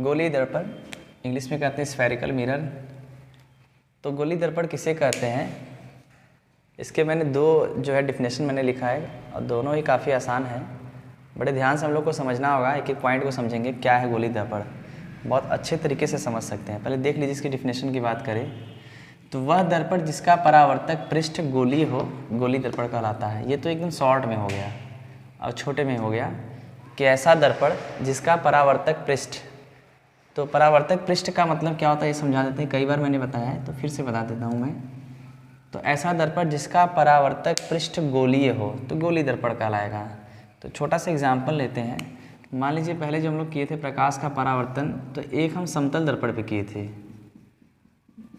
गोलीय दर्पण, इंग्लिश में कहते हैं स्फेरिकल मिरर। तो गोलीय दर्पण किसे कहते हैं, इसके मैंने दो जो है डेफिनेशन मैंने लिखा है और दोनों ही काफ़ी आसान है। बड़े ध्यान से हम लोग को समझना होगा, एक एक पॉइंट को समझेंगे क्या है गोलीय दर्पण, बहुत अच्छे तरीके से समझ सकते हैं। पहले देख लीजिए इसकी डेफिनेशन की बात करें तो वह दर्पण जिसका परावर्तक पृष्ठ गोलीय हो गोलीय दर्पण कहलाता है। ये तो एकदम शॉर्ट में हो गया और छोटे में हो गया कि ऐसा दर्पण जिसका परावर्तक पृष्ठ, तो परावर्तक पृष्ठ का मतलब क्या होता है ये समझा देते हैं, कई बार मैंने बताया है तो फिर से बता देता हूँ मैं। तो ऐसा दर्पण जिसका परावर्तक पृष्ठ गोलीय हो तो गोलीय दर्पण कहलाएगा। तो छोटा सा एग्जाम्पल लेते हैं, मान लीजिए पहले जो हम लोग किए थे प्रकाश का परावर्तन, तो एक हम समतल दर्पण पे किए थे,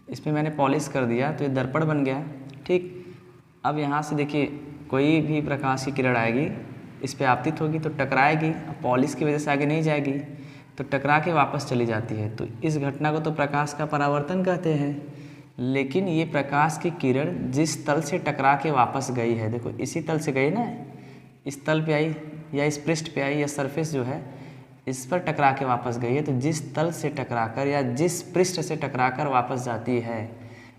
इसमें मैंने पॉलिश कर दिया तो ये दर्पण बन गया, ठीक। अब यहाँ से देखिए कोई भी प्रकाश की किरण आएगी, इस पर आपतित होगी तो टकराएगी, अब पॉलिश की वजह से आगे नहीं जाएगी तो टकरा के वापस चली जाती है। तो इस घटना को तो प्रकाश का परावर्तन कहते हैं। लेकिन ये प्रकाश की किरण जिस तल से टकरा के वापस गई है, देखो इसी तल से गई ना, इस तल पे आई या इस पृष्ठ पे आई या सरफेस जो है इस पर टकरा के वापस गई है, तो जिस तल से टकराकर या जिस पृष्ठ से टकराकर वापस जाती है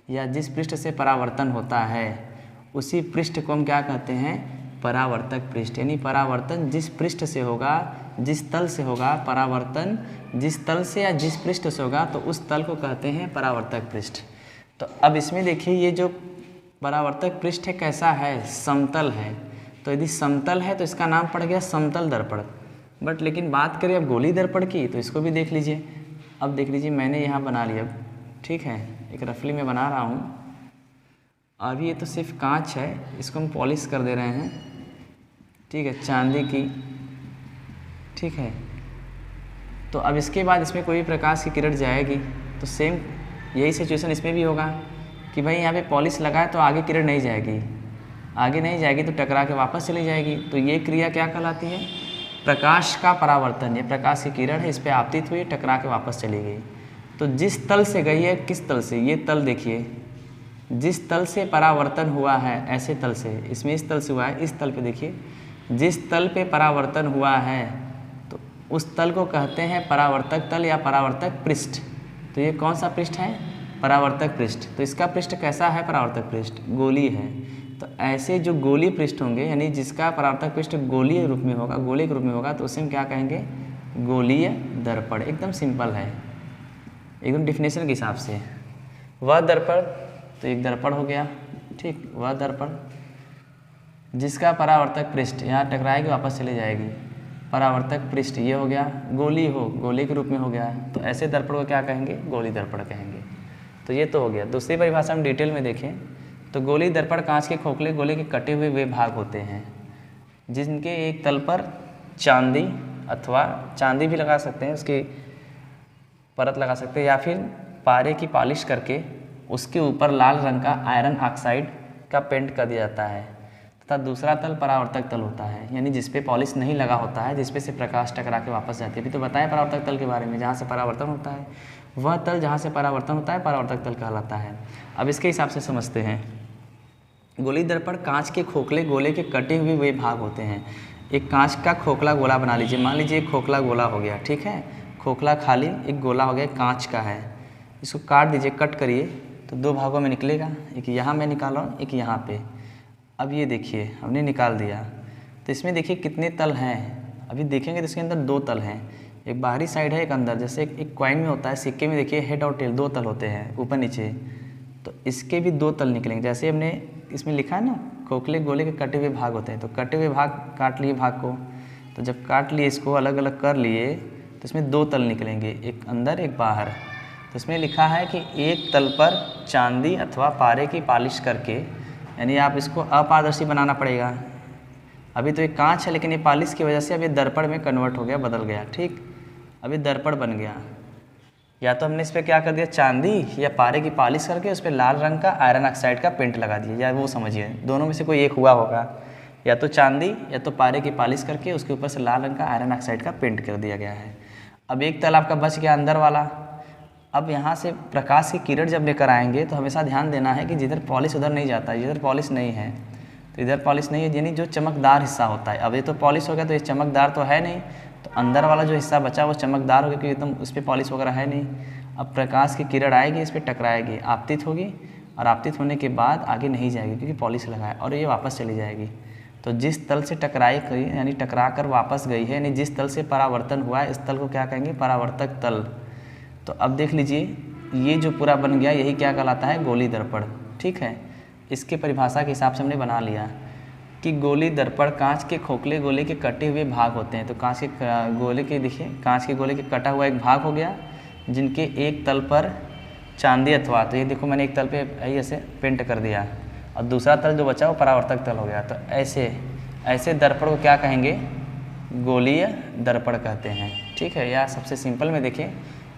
या जिस पृष्ठ से परावर्तन होता है उसी पृष्ठ को हम क्या कहते हैं, परावर्तक पृष्ठ। यानी परावर्तन जिस पृष्ठ से होगा, जिस तल से होगा, परावर्तन जिस तल से या जिस पृष्ठ से होगा तो उस तल को कहते हैं परावर्तक पृष्ठ। तो अब इसमें देखिए ये जो परावर्तक पृष्ठ है कैसा है, समतल है। तो यदि समतल है तो इसका नाम पड़ गया समतल दर्पण। बट लेकिन बात करें अब गोलीय दर्पण की तो इसको भी देख लीजिए। अब देख लीजिए मैंने यहाँ बना लिया, ठीक है, एक रफली में बना रहा हूँ। अभी ये तो सिर्फ कांच है, इसको हम पॉलिश कर दे रहे हैं, ठीक है, चांदी की, ठीक है। तो अब इसके बाद इसमें कोई भी प्रकाश की किरण जाएगी तो सेम यही सिचुएशन इसमें भी होगा कि भाई यहाँ पे पॉलिश लगाए तो आगे किरण नहीं जाएगी, आगे नहीं जाएगी तो टकरा के वापस चली जाएगी। तो ये क्रिया क्या कहलाती है, प्रकाश का परावर्तन। ये प्रकाश की किरण है, इस पर आपतित हुई, टकरा के वापस चली गई। तो जिस तल से गई है, किस तल से, ये तल देखिए, जिस तल से परावर्तन हुआ है, ऐसे तल से, इसमें इस तल से हुआ है, इस तल पे देखिए, जिस तल पे परावर्तन हुआ है तो उस तल को कहते हैं परावर्तक तल या परावर्तक पृष्ठ। तो ये कौन सा पृष्ठ है, परावर्तक पृष्ठ। तो इसका पृष्ठ कैसा है, परावर्तक पृष्ठ गोलीय है। तो ऐसे जो गोलीय पृष्ठ होंगे, यानी जिसका परावर्तक पृष्ठ गोलीय रूप में होगा, गोलीय रूप में होगा, तो उसे हम क्या कहेंगे, गोलीय दर्पण। एकदम सिंपल है, एकदम डेफिनेशन के हिसाब से। वह दर्पण, तो एक दर्पण हो गया, ठीक, वह दर्पण जिसका परावर्तक पृष्ठ यहाँ टकराएगी वापस चली जाएगी, परावर्तक पृष्ठ ये हो गया, गोलीय हो, गोलीय के रूप में हो गया है, तो ऐसे दर्पण को क्या कहेंगे, गोलीय दर्पण कहेंगे। तो ये तो हो गया। दूसरी परिभाषा हम डिटेल में देखें तो गोलीय दर्पण कांच के खोखले गोले के कटे हुए वे भाग होते हैं जिनके एक तल पर चांदी अथवा चांदी भी लगा सकते हैं, उसकी परत लगा सकते हैं, या फिर पारे की पॉलिश करके उसके ऊपर लाल रंग का आयरन ऑक्साइड का पेंट कर दिया जाता है। तथा दूसरा तल परावर्तक तल होता है, यानी जिस पे पॉलिश नहीं लगा होता है, जिस पे से प्रकाश टकरा के वापस जाती है। अभी तो बताया परावर्तक तल के बारे में, जहाँ से परावर्तन होता है, वह तल जहाँ से परावर्तन होता है परावर्तक तल कहलाता है। अब इसके हिसाब से समझते हैं। गोलीय दर्पण कांच के खोखले गोले के कटे हुए वे भाग होते हैं। एक कांच का खोखला गोला बना लीजिए, मान लीजिए एक खोखला गोला हो गया, ठीक है, खोखला खाली एक गोला हो गया, कांच का है। इसको काट दीजिए, कट करिए तो दो भागों में निकलेगा, एक यहाँ मैं निकाल रहा हूँ, एक यहाँ पे। अब ये देखिए हमने निकाल दिया, तो इसमें देखिए कितने तल हैं। अभी देखेंगे तो इसके अंदर दो तल हैं, एक बाहरी साइड है, एक अंदर। जैसे एक कॉइन में होता है, सिक्के में देखिए हेड और टेल दो तल होते हैं, ऊपर नीचे। तो इसके भी दो तल निकलेंगे। जैसे हमने इसमें लिखा है ना, खोखले गोले के कटे हुए भाग होते हैं, तो कटे हुए भाग काट लिए भाग को, तो जब काट लिए इसको अलग अलग कर लिए तो इसमें दो तल निकलेंगे, एक अंदर एक बाहर। तो इसमें लिखा है कि एक तल पर चांदी अथवा पारे की पॉलिश करके, यानी आप इसको अपारदर्शी बनाना पड़ेगा। अभी तो ये कांच है लेकिन ये पॉलिश की वजह से अब ये दर्पण में कन्वर्ट हो गया, बदल गया, ठीक। अभी दर्पण बन गया, या तो हमने इस पर क्या कर दिया, चांदी या पारे की पॉलिश करके उस पर लाल रंग का आयरन ऑक्साइड का पेंट लगा दिया, या वो समझिए दोनों में से कोई एक हुआ होगा, या तो चांदी या तो पारे की पॉलिश करके उसके ऊपर से लाल रंग का आयरन ऑक्साइड का पेंट कर दिया गया है। अब एक तल आपका बच गया अंदर वाला। अब यहाँ से प्रकाश की किरण जब लेकर आएंगे तो हमेशा ध्यान देना है कि जिधर पॉलिश उधर नहीं जाता है, जिधर पॉलिश नहीं है तो इधर पॉलिश नहीं है, यानी जो चमकदार हिस्सा होता है। अब ये तो पॉलिश हो गया तो ये चमकदार तो है नहीं, तो अंदर वाला जो हिस्सा बचा वो चमकदार हो गया क्योंकि एकदम उस पर पॉलिश वगैरह है नहीं। अब प्रकाश की किरण आएगी, इस पर टकराएगी, आपतित होगी और आपतित होने के बाद आगे नहीं जाएगी क्योंकि पॉलिश लगा है, और ये वापस चली जाएगी। तो जिस तल से टकराई गई यानी टकरा कर वापस गई है, यानी जिस तल से परावर्तन हुआ है, इस तल को क्या कहेंगे? परावर्तक तल। तो अब देख लीजिए ये जो पूरा बन गया यही क्या कहलाता है? गोली दर्पण। ठीक है, इसके परिभाषा के हिसाब से हमने बना लिया कि गोली दर्पण कांच के खोखले गोले के कटे हुए भाग होते हैं। तो कांच के गोले के देखिए, कांच के गोले के कटा हुआ एक भाग हो गया जिनके एक तल पर चांदी अथवा, तो ये देखो मैंने एक तल पे ऐसे पेंट कर दिया और दूसरा तल जो बचा वो परावर्तक तल हो गया। तो ऐसे दर्पण को क्या कहेंगे? गोलीय दर्पण कहते हैं। ठीक है, या सबसे सिंपल में देखें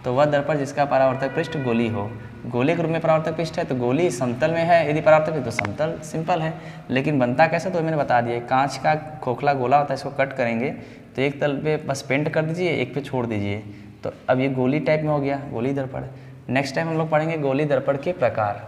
तो वह दर्पण जिसका परावर्तक पृष्ठ गोली हो। गोले के रूप में परावर्तक पृष्ठ है तो गोली समतल में है, यदि परावर्तक है तो समतल, सिंपल है। लेकिन बनता कैसे? तो मैंने बता दिया, कांच का खोखला गोला होता है, इसको कट करेंगे तो एक तल पे बस पेंट कर दीजिए, एक पे छोड़ दीजिए, तो अब ये गोली टाइप में हो गया, गोली दर्पण। नेक्स्ट टाइम हम लोग पढ़ेंगे गोली दर्पण के प्रकार।